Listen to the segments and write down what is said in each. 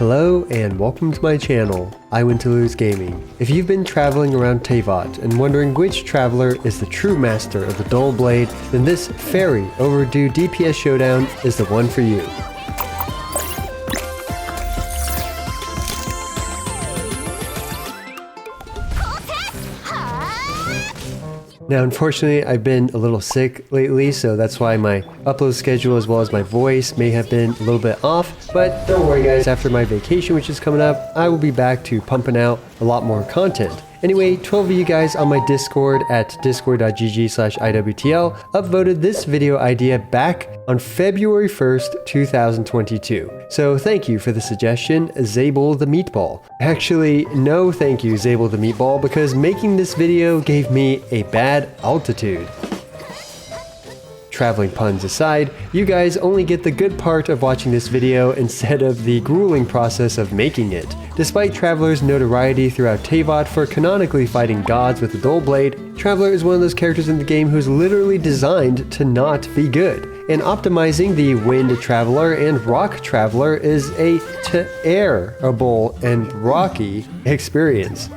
Hello and welcome to my channel, I Win to Lose Gaming. If you've been traveling around Teyvat and wondering which traveler is the true master of the dull blade, then this very overdue DPS Showdown is the one for you. Now, unfortunately, I've been a little sick lately, so that's why my upload schedule as well as my voice may have been a little bit off. But don't worry guys, after my vacation, which is coming up, I will be back to pumping out a lot more content. Anyway, 12 of you guys on my Discord at discord.gg/IWTL upvoted this video idea back on February 1st, 2022. So thank you for the suggestion, Zabel the Meatball. Actually, no thank you, Zabel the Meatball, because making this video gave me a bad altitude. Traveling puns aside, you guys only get the good part of watching this video instead of the grueling process of making it. Despite Traveler's notoriety throughout Teyvat for canonically fighting gods with a dull blade, Traveler is one of those characters in the game who's literally designed to not be good. And optimizing the Wind Traveler and Rock Traveler is a terrible and rocky experience.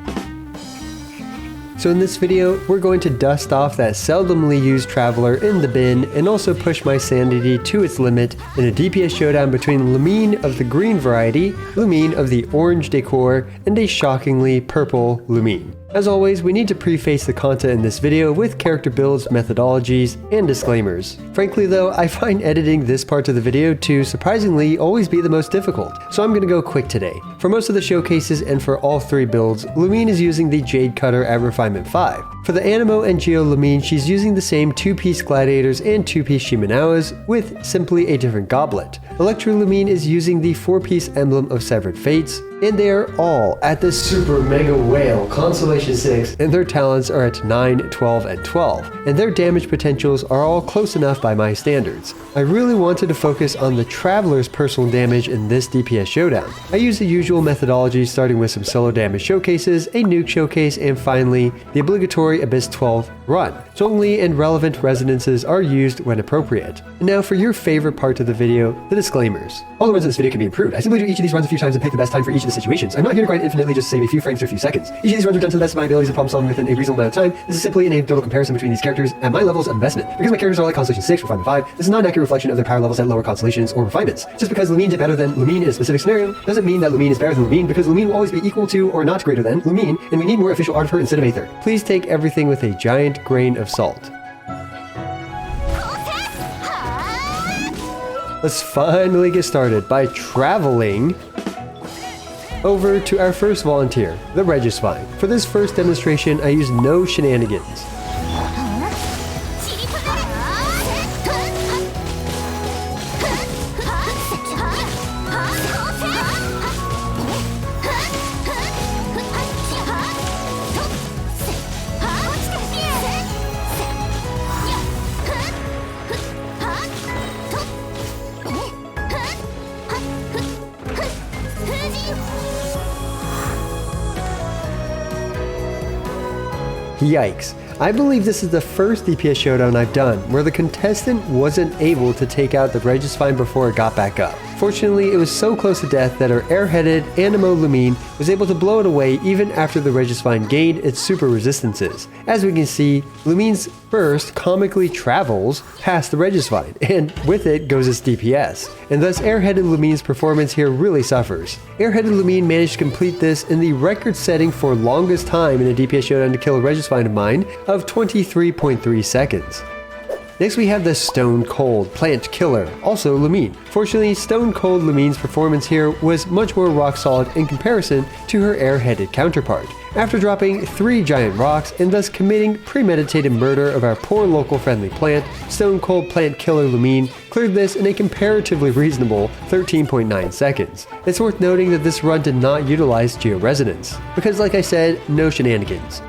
So in this video, we're going to dust off that seldomly used Traveler in the bin and also push my sanity to its limit in a DPS showdown between Lumine of the green variety, Lumine of the orange decor, and a shockingly purple Lumine. As always, we need to preface the content in this video with character builds, methodologies, and disclaimers. Frankly though, I find editing this part of the video to surprisingly always be the most difficult, so I'm gonna go quick today. For most of the showcases and for all three builds, Lumine is using the Jade Cutter at Refinement 5. For the Anemo and Geo Lumine, she's using the same 2-piece Gladiators and 2-piece Shimenawas with simply a different goblet. Electro Lumine is using the 4-piece Emblem of Severed Fates, and they are all at the Super Mega Whale Constellation 6, and their talents are at 9, 12, and 12, and their damage potentials are all close enough by my standards. I really wanted to focus on the Traveler's personal damage in this DPS showdown. I used the usual methodology, starting with some solo damage showcases, a nuke showcase, and finally, the obligatory Abyss 12 run. Only and relevant resonances are used when appropriate. And now for your favorite part of the video, the disclaimers. All the runs in this video can be improved. I simply do each of these runs a few times and pick the best time for each of the situations. I'm not here to grind infinitely just to save a few frames for a few seconds. Each of these runs are done to the best of my abilities and problem solving within a reasonable amount of time. This is simply an anecdotal comparison between these characters and my levels of investment. Because my characters are like Constellation 6, Refinement 5, this is not an accurate reflection of their power levels at lower constellations or refinements. Just because Lumine did better than Lumine in a specific scenario doesn't mean that Lumine is better than Lumine, because Lumine will always be equal to or not greater than Lumine, and we need more official art of her instead of Aether. Please take everything with a giant grain of salt. Let's finally get started by traveling over to our first volunteer, the Regisvine. For this first demonstration, I used no shenanigans. Yikes. I believe this is the first DPS showdown I've done where the contestant wasn't able to take out the Regisvine before it got back up. Fortunately, it was so close to death that our airheaded Anemo Lumine was able to blow it away even after the Regisvine gained its super resistances. As we can see, Lumine's burst comically travels past the Regisvine, and with it goes its DPS, and thus airheaded Lumine's performance here really suffers. Airheaded Lumine managed to complete this in the record setting for longest time in a DPS showdown to kill a Regisvine of mine of 23.3 seconds. Next we have the Stone Cold Plant Killer, also Lumine. Fortunately, Stone Cold Lumine's performance here was much more rock solid in comparison to her air-headed counterpart. After dropping 3 giant rocks and thus committing premeditated murder of our poor local friendly plant, Stone Cold Plant Killer Lumine cleared this in a comparatively reasonable 13.9 seconds. It's worth noting that this run did not utilize Georesonance, because like I said, no shenanigans.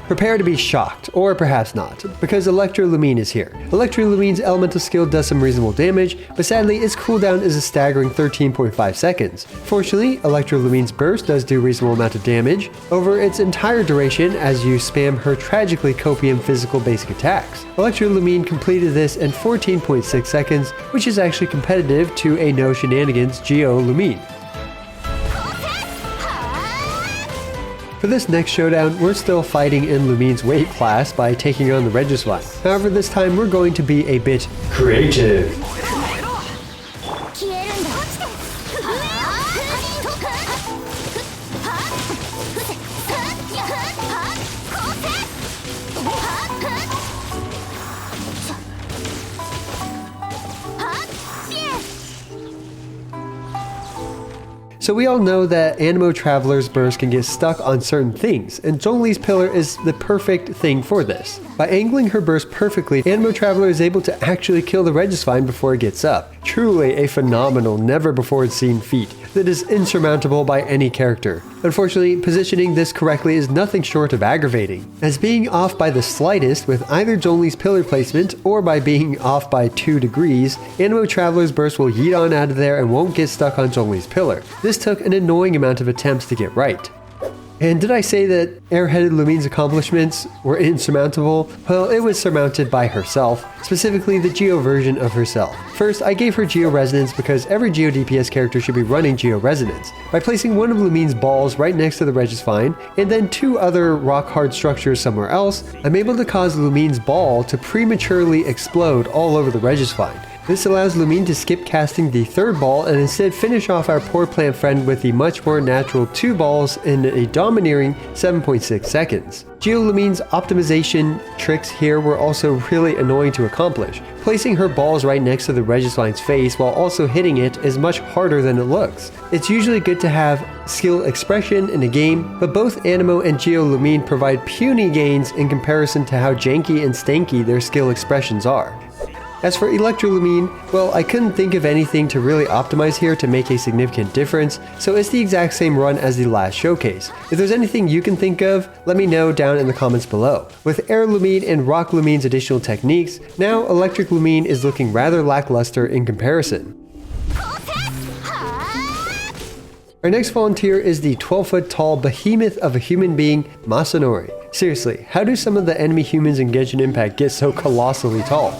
Prepare to be shocked, or perhaps not, because Electro Lumine is here. Electro Lumine's elemental skill does some reasonable damage, but sadly its cooldown is a staggering 13.5 seconds. Fortunately, Electro Lumine's burst does do a reasonable amount of damage over its entire duration as you spam her tragically copium physical basic attacks. Electro Lumine completed this in 14.6 seconds, which is actually competitive to a no shenanigans Geo Lumine. For this next showdown, we're still fighting in Lumine's weight class by taking on the Regisvine. However, this time we're going to be a bit creative. So we all know that Anemo Traveler's burst can get stuck on certain things, and Zhongli's pillar is the perfect thing for this. By angling her burst perfectly, Anemo Traveler is able to actually kill the Regisvine before it gets up. Truly a phenomenal, never-before-seen feat that is insurmountable by any character. Unfortunately, positioning this correctly is nothing short of aggravating, as being off by the slightest with either Zhongli's pillar placement or by being off by 2 degrees, Anemo Traveler's burst will yeet on out of there and won't get stuck on Zhongli's pillar. This took an annoying amount of attempts to get right. And did I say that airheaded Lumine's accomplishments were insurmountable? Well, it was surmounted by herself, specifically the Geo version of herself. First, I gave her Geo Resonance because every Geo DPS character should be running Geo Resonance. By placing one of Lumine's balls right next to the Regisvine, and then 2 other rock-hard structures somewhere else, I'm able to cause Lumine's ball to prematurely explode all over the Regisvine. This allows Lumine to skip casting the 3rd ball and instead finish off our poor plant friend with the much more natural 2 balls in a domineering 7.6 seconds. GeoLumine's optimization tricks here were also really annoying to accomplish. Placing her balls right next to the Regisvine's face while also hitting it is much harder than it looks. It's usually good to have skill expression in a game, but both Anemo and GeoLumine provide puny gains in comparison to how janky and stanky their skill expressions are. As for Electro Lumine, well, I couldn't think of anything to really optimize here to make a significant difference, so it's the exact same run as the last showcase. If there's anything you can think of, let me know down in the comments below. With Air Lumine and Rock Lumine's additional techniques, now Electric Lumine is looking rather lackluster in comparison. Our next volunteer is the 12-foot tall behemoth of a human being, Masanori. Seriously, how do some of the enemy humans in Genshin Impact get so colossally tall?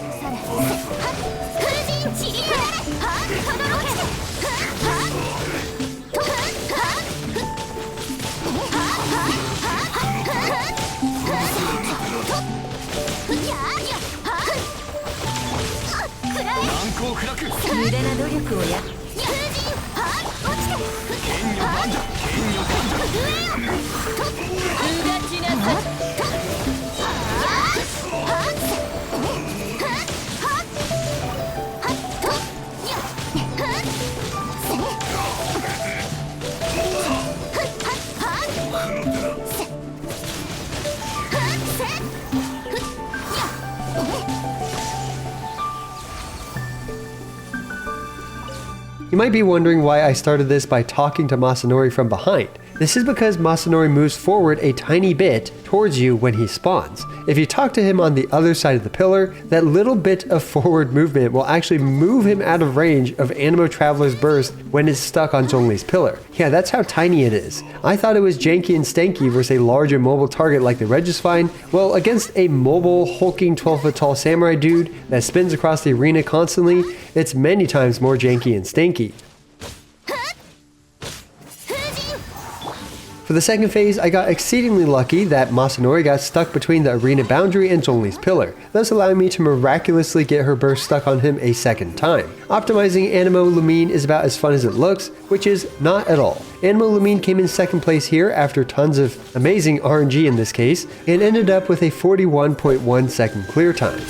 You might be wondering why I started this by talking to Masanori from behind. This is because Masanori moves forward a tiny bit towards you when he spawns. If you talk to him on the other side of the pillar, that little bit of forward movement will actually move him out of range of Anemo Traveler's burst when it's stuck on Zhongli's pillar. Yeah, that's how tiny it is. I thought it was janky and stanky versus a large and mobile target like the Regisvine. Well, against a mobile, hulking 12-foot tall samurai dude that spins across the arena constantly, it's many times more janky and stanky. For the second phase, I got exceedingly lucky that Masanori got stuck between the arena boundary and Zhongli's pillar, thus allowing me to miraculously get her burst stuck on him a second time. Optimizing Anemo Lumine is about as fun as it looks, which is not at all. Anemo Lumine came in second place here after tons of amazing RNG in this case, and ended up with a 41.1 second clear time.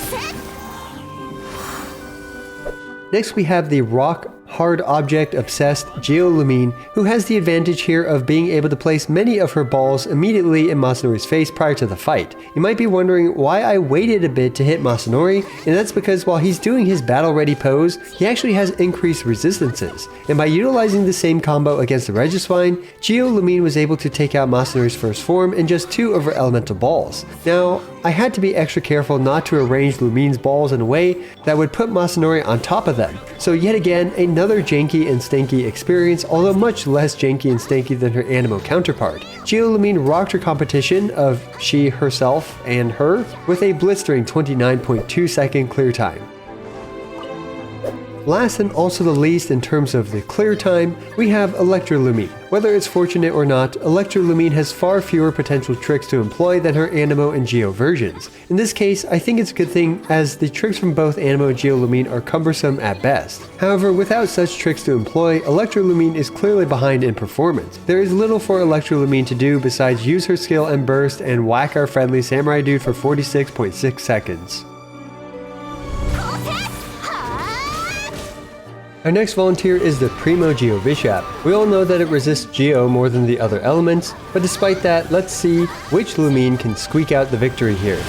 Next we have the rock hard object obsessed GeoLumine, who has the advantage here of being able to place many of her balls immediately in Masanori's face prior to the fight. You might be wondering why I waited a bit to hit Masanori, and that's because while he's doing his battle ready pose, he actually has increased resistances. And by utilizing the same combo against the Regisvine, GeoLumine was able to take out Masanori's first form in just 2 of her elemental balls. Now, I had to be extra careful not to arrange Lumine's balls in a way that would put Masanori on top of them. So yet again, another janky and stanky experience, although much less janky and stanky than her Anemo counterpart. GeoLumine rocked her competition of she, herself, and her with a blistering 29.2 second clear time. Last and also the least in terms of the clear time, we have Electro. Whether it's fortunate or not, Electro has far fewer potential tricks to employ than her Anemo and Geo versions. In this case, I think it's a good thing as the tricks from both Anemo and Geo are cumbersome at best. However, without such tricks to employ, Electro is clearly behind in performance. There is little for Electro to do besides use her skill and burst and whack our friendly samurai dude for 46.6 seconds. Our next volunteer is the Primogeovishap. We all know that it resists Geo more than the other elements, but despite that, let's see which Lumine can squeak out the victory here.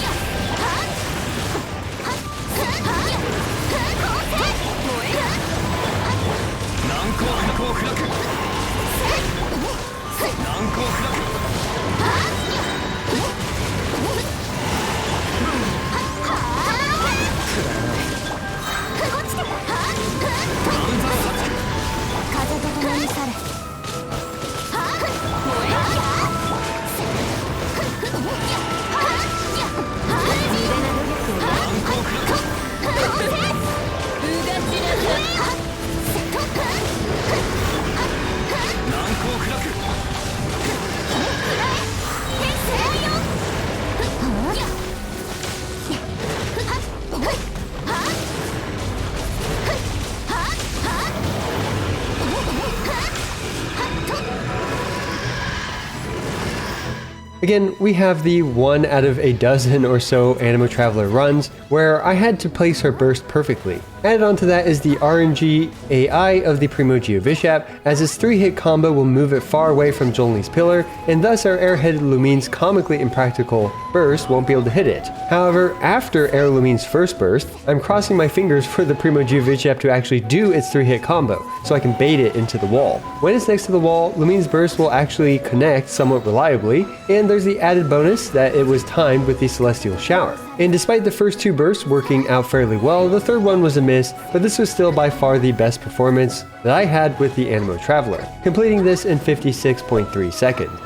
Again, we have the 1 out of a dozen or so Anemo Traveler runs where I had to place her burst perfectly. Added onto that is the RNG AI of the Primogeovishap, as its 3-hit combo will move it far away from Zhongli's pillar, and thus our air-headed Lumine's comically impractical burst won't be able to hit it. However, after Air Lumine's first burst, I'm crossing my fingers for the Primogeovishap to actually do its 3-hit combo, so I can bait it into the wall. When it's next to the wall, Lumine's burst will actually connect somewhat reliably, and there's the added bonus that it was timed with the Celestial Shower. And despite the first 2 bursts working out fairly well, the third one was a miss, but this was still by far the best performance that I had with the Anemo Traveler, completing this in 56.3 seconds.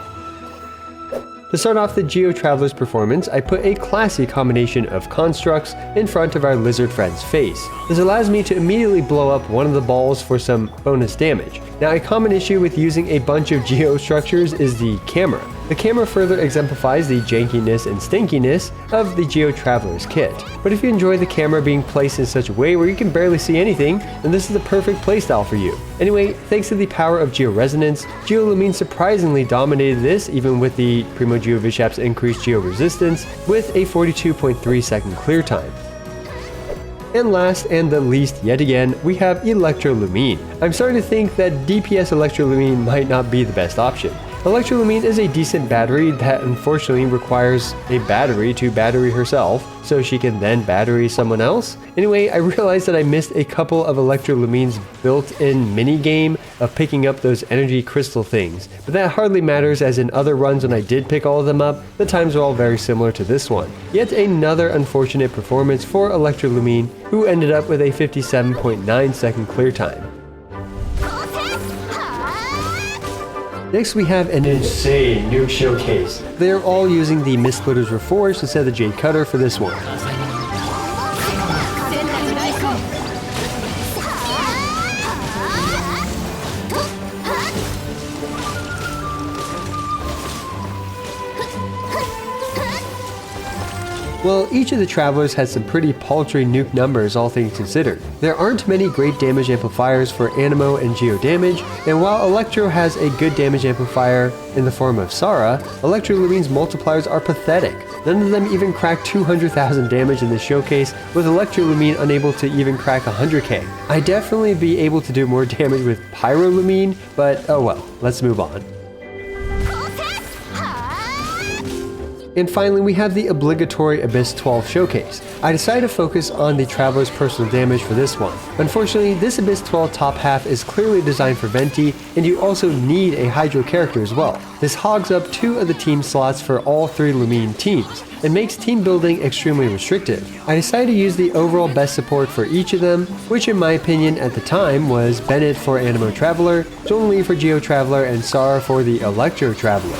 To start off the Geo Traveler's performance, I put a classy combination of constructs in front of our lizard friend's face. This allows me to immediately blow up one of the balls for some bonus damage. Now, a common issue with using a bunch of Geo structures is the camera. The camera further exemplifies the jankiness and stinkiness of the Geo Traveler's kit. But if you enjoy the camera being placed in such a way where you can barely see anything, then this is the perfect playstyle for you. Anyway, thanks to the power of Geo Resonance, Geo Lumine surprisingly dominated this even with the Primogeovishap's increased Geo Resistance with a 42.3 second clear time. And last and the least yet again, we have Electro Lumine. I'm starting to think that DPS Electro Lumine might not be the best option. Electro Lumine is a decent battery that unfortunately requires a battery to battery herself, so she can then battery someone else. Anyway, I realized that I missed a couple of Electro Lumine's built-in mini-game of picking up those energy crystal things, but that hardly matters as in other runs when I did pick all of them up, the times are all very similar to this one. Yet another unfortunate performance for Electro Lumine, who ended up with a 57.9 second clear time. Next we have an insane Nuke showcase. They're all using the Mist Splitter's Reforged instead of the Jade Cutter for this one. Well, each of the Travelers has some pretty paltry nuke numbers, all things considered. There aren't many great damage amplifiers for Anemo and Geo damage, and while Electro has a good damage amplifier in the form of Sara, Electro Lumine's multipliers are pathetic. None of them even crack 200,000 damage in this showcase, with Electro Lumine unable to even crack 100k. I'd definitely be able to do more damage with Pyro Lumine, but oh well, let's move on. And finally, we have the obligatory Abyss 12 showcase. I decided to focus on the Traveler's personal damage for this one. Unfortunately, this Abyss 12 top half is clearly designed for Venti, and you also need a Hydro character as well. This hogs up 2 of the team slots for all 3 Lumine teams, and makes team building extremely restrictive. I decided to use the overall best support for each of them, which in my opinion at the time was Bennett for Anemo Traveler, Zhongli for Geo Traveler, and Sara for the Electro Traveler.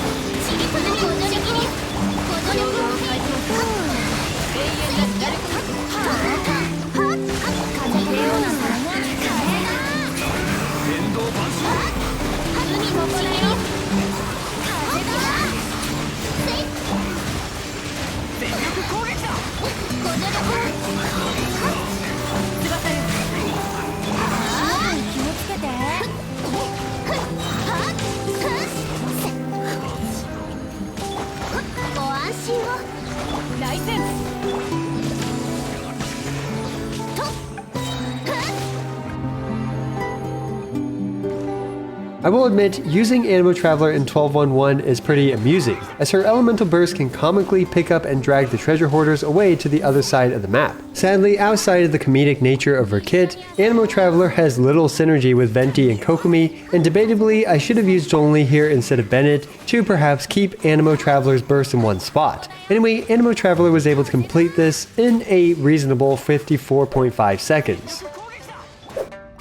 I will admit, using Anemo Traveler in 12.1.1 is pretty amusing, as her elemental burst can comically pick up and drag the treasure hoarders away to the other side of the map. Sadly, outside of the comedic nature of her kit, Anemo Traveler has little synergy with Venti and Kokomi, and debatably I should have used Zhongli here instead of Bennett to perhaps keep Anemo Traveler's burst in one spot. Anyway, Anemo Traveler was able to complete this in a reasonable 54.5 seconds.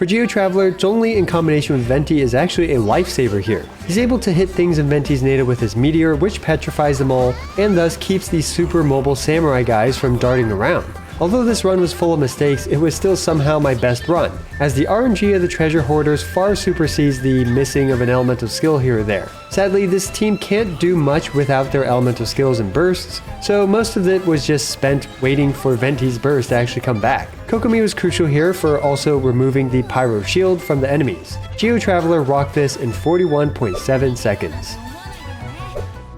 For Geo Traveler, Zhongli in combination with Venti is actually a lifesaver here. He's able to hit things in Venti's native with his meteor, which petrifies them all, and thus keeps these super mobile samurai guys from darting around. Although this run was full of mistakes, it was still somehow my best run, as the RNG of the treasure hoarders far supersedes the missing of an elemental skill here or there. Sadly, this team can't do much without their elemental skills and bursts, so most of it was just spent waiting for Venti's burst to actually come back. Kokomi was crucial here for also removing the pyro shield from the enemies. Geo Traveler rocked this in 41.7 seconds.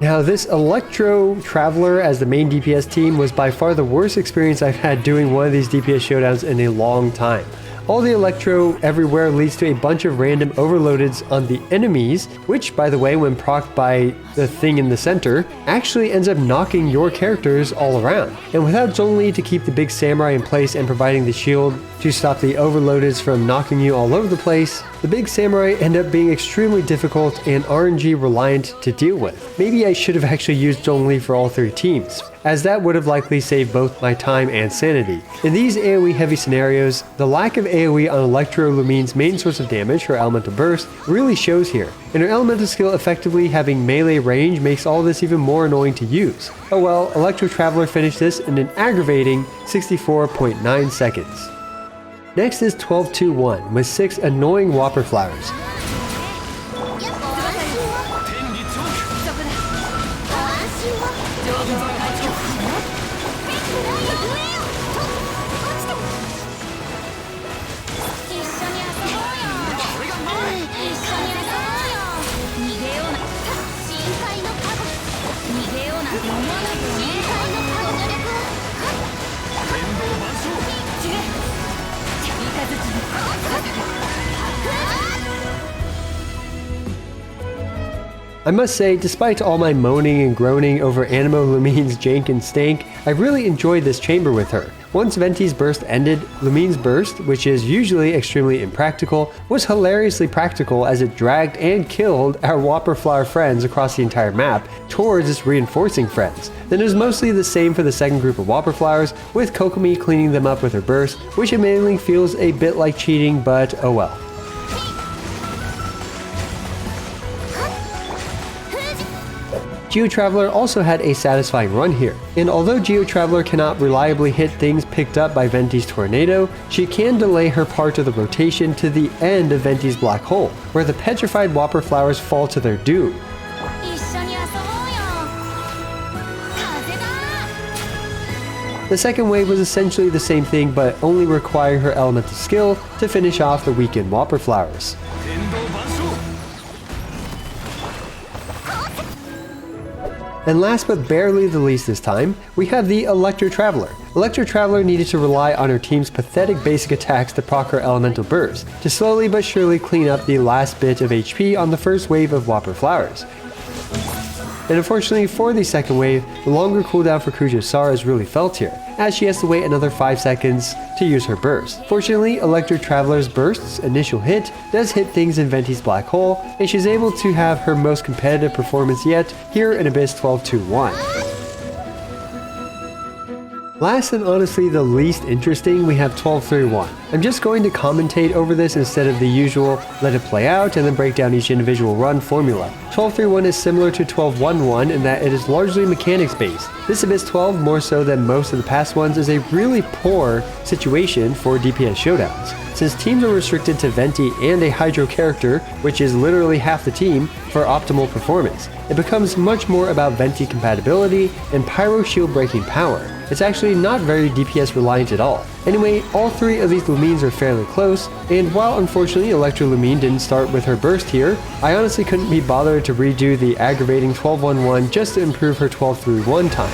Now, this Electro Traveler as the main DPS team was by far the worst experience I've had doing one of these DPS showdowns in a long time. All the Electro everywhere leads to a bunch of random overloadeds on the enemies, which, by the way, when procced by the thing in the center, actually ends up knocking your characters all around. And without Zhongli to keep the big samurai in place and providing the shield to stop the overloadeds from knocking you all over the place, the big samurai end up being extremely difficult and RNG reliant to deal with. Maybe I should have actually used Zhongli for all three teams, as that would have likely saved both my time and sanity. In these AoE heavy scenarios, the lack of AoE on Electro Lumine's main source of damage, her elemental burst, really shows here, and her elemental skill effectively having melee range makes all this even more annoying to use. Oh well, Electro Traveler finished this in an aggravating 64.9 seconds. Next is 12.2.1 with 6 annoying Whopper Flowers. I must say, despite all my moaning and groaning over Anemo Lumine's jank and stank, I really enjoyed this chamber with her. Once Venti's burst ended, Lumine's burst, which is usually extremely impractical, was hilariously practical as it dragged and killed our Whopper Flower friends across the entire map towards its reinforcing friends. Then it was mostly the same for the second group of Whopper Flowers, with Kokomi cleaning them up with her burst, which admittedly feels a bit like cheating, but oh well. Geo Traveler also had a satisfying run here, and although Geo Traveler cannot reliably hit things picked up by Venti's tornado, she can delay her part of the rotation to the end of Venti's black hole, where the petrified Whopper Flowers fall to their doom. The second wave was essentially the same thing, but only requiring her elemental skill to finish off the weakened Whopper Flowers. And last but barely the least this time, we have the Electro Traveler. Electro Traveler needed to rely on her team's pathetic basic attacks to proc her elemental burst, to slowly but surely clean up the last bit of HP on the first wave of Whopper Flowers. And unfortunately for the second wave, the longer cooldown for Kujo-Sara is really felt here, as she has to wait another 5 seconds to use her burst. Fortunately, Electro Traveler's burst's initial hit does hit things in Venti's black hole, and she's able to have her most competitive performance yet here in Abyss 12.2.1. Last and honestly the least interesting, we have 12.3.1. I'm just going to commentate over this instead of the usual let it play out and then break down each individual run formula. 12.3.1 is similar to 12.1.1 in that it is largely mechanics based. This Abyss 12, more so than most of the past ones, is a really poor situation for DPS showdowns. Since teams are restricted to Venti and a Hydro character, which is literally half the team, for optimal performance, it becomes much more about Venti compatibility and Pyro shield breaking power. It's actually not very DPS reliant at all. Anyway, all three of these Lumines are fairly close, and while unfortunately Electro Lumine didn't start with her burst here, I honestly couldn't be bothered to redo the aggravating 12.1.1 just to improve her 12.3.1 time.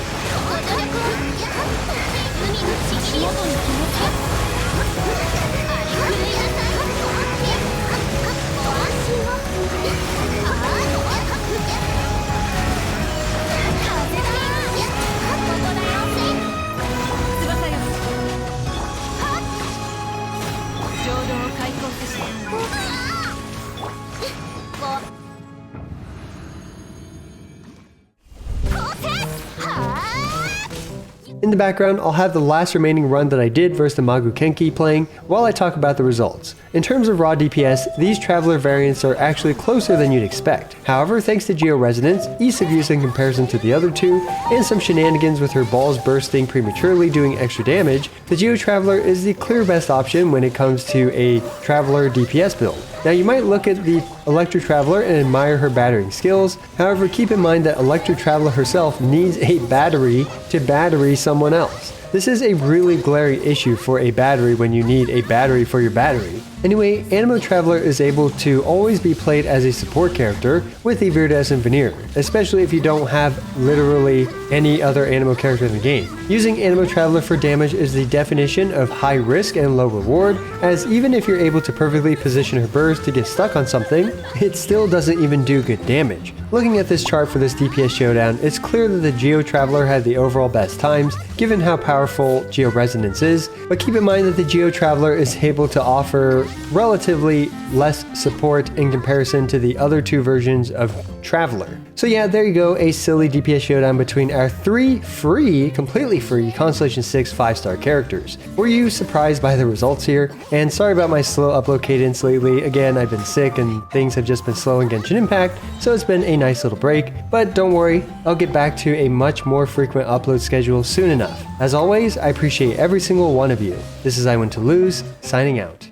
In the background, I'll have the last remaining run that I did versus the Magukenki playing while I talk about the results. In terms of raw DPS, these Traveler variants are actually closer than you'd expect. However, thanks to Geo Resonance, ease of use in comparison to the other two, and some shenanigans with her balls bursting prematurely doing extra damage, the Geo Traveler is the clear best option when it comes to a Traveler DPS build. Now you might look at the Electro Traveler and admire her battering skills, however keep in mind that Electro Traveler herself needs a battery to battery someone else. This is a really glaring issue for a battery when you need a battery for your battery. Anyway, Anemo Traveler is able to always be played as a support character with the Viridescent Veneer, especially if you don't have literally any other Anemo character in the game. Using Anemo Traveler for damage is the definition of high risk and low reward, as even if you're able to perfectly position her burst to get stuck on something, it still doesn't even do good damage. Looking at this chart for this DPS Showdown, it's clear that the Geo Traveler had the overall best times, given how powerful Geo Resonance is, but keep in mind that the Geo Traveler is able to offer relatively less support in comparison to the other two versions of Traveler. So yeah, there you go, a silly DPS showdown between our 3 completely free Constellation 6 5-star characters. Were you surprised by the results here? And sorry about my slow upload cadence lately. Again, I've been sick and things have just been slow in Genshin Impact, so it's been a nice little break. But don't worry, I'll get back to a much more frequent upload schedule soon enough. As always, I appreciate every single one of you. This is I Want to Lose, signing out.